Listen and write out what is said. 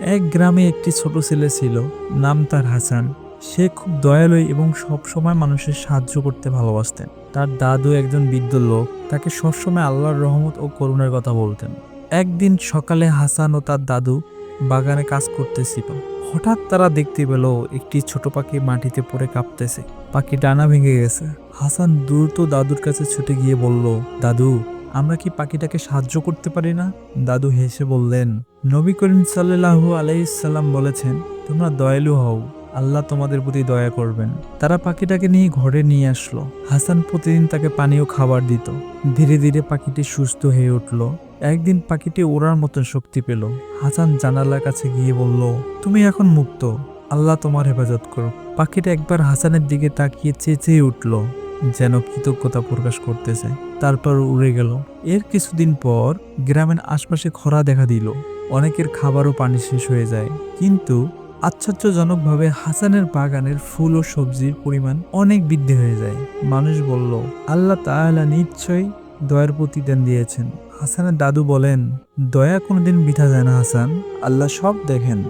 এক গ্রামে একটি ছোট ছেলে ছিল, নাম তার হাসান। সে খুব দয়ালু এবং সব সময় মানুষের সাহায্য করতে ভালোবাসতেন। তার দাদু একজন বৃদ্ধ লোক, তাকে সবসময় আল্লাহর রহমত ও করুণার কথা বলতেন। একদিন সকালে হাসান ও তার দাদু বাগানে কাজ করতেছিল। হঠাৎ তারা দেখতে পেল একটি ছোট পাখি মাটিতে পড়ে কাঁপতেছে। পাখি ডানা ভেঙে গেছে। হাসান দ্রুত দাদুর কাছে ছুটে গিয়ে বলল, দাদু, আমরা কি পাখিটাকে সাহায্য করতে পারি না? দাদু হেসে বললেন, নবী করিম সাল্লাল্লাহু আলাইহিস সাল্লাম বলেছেন, তোমরা দয়ালু হও, আল্লাহ তোমাদের প্রতি দয়া করবেন। তারা পাখিটাকে নিয়ে ঘরে নিয়ে আসলো। হাসান প্রতিদিন তাকে পানি ও খাবার দিত। ধীরে ধীরে পাখিটি সুস্থ হয়ে উঠল। একদিন পাখিটি ওড়ার মতো শক্তি পেল। হাসান জানালার কাছে গিয়ে বলল, তুমি এখন মুক্ত, আল্লাহ তোমার হেফাজত করো। পাখিটা একবার হাসানের দিকে তাকিয়ে চেঁচিয়ে উঠল, যেন কৃতজ্ঞতা প্রকাশ করতেছে। তারপর উড়ে গেল। এর কিছুদিন পর গ্রামের আশপাশে খরা দেখা দিল। অনেকের খাবার ও পানি শেষ হয়ে যায়। কিন্তু আশ্চর্যজনকভাবে হাসানের বাগানের ফুল ও সবজির পরিমাণ অনেক বৃদ্ধি হয়ে যায়। মানুষ বলল, আল্লাহ তাআলা নিশ্চয়ই দয়ার প্রতিদান দিয়েছেন। হাসানের দাদু বলেন, দয়া কোনোদিন বৃথা যায় না হাসান, আল্লাহ সব দেখেন।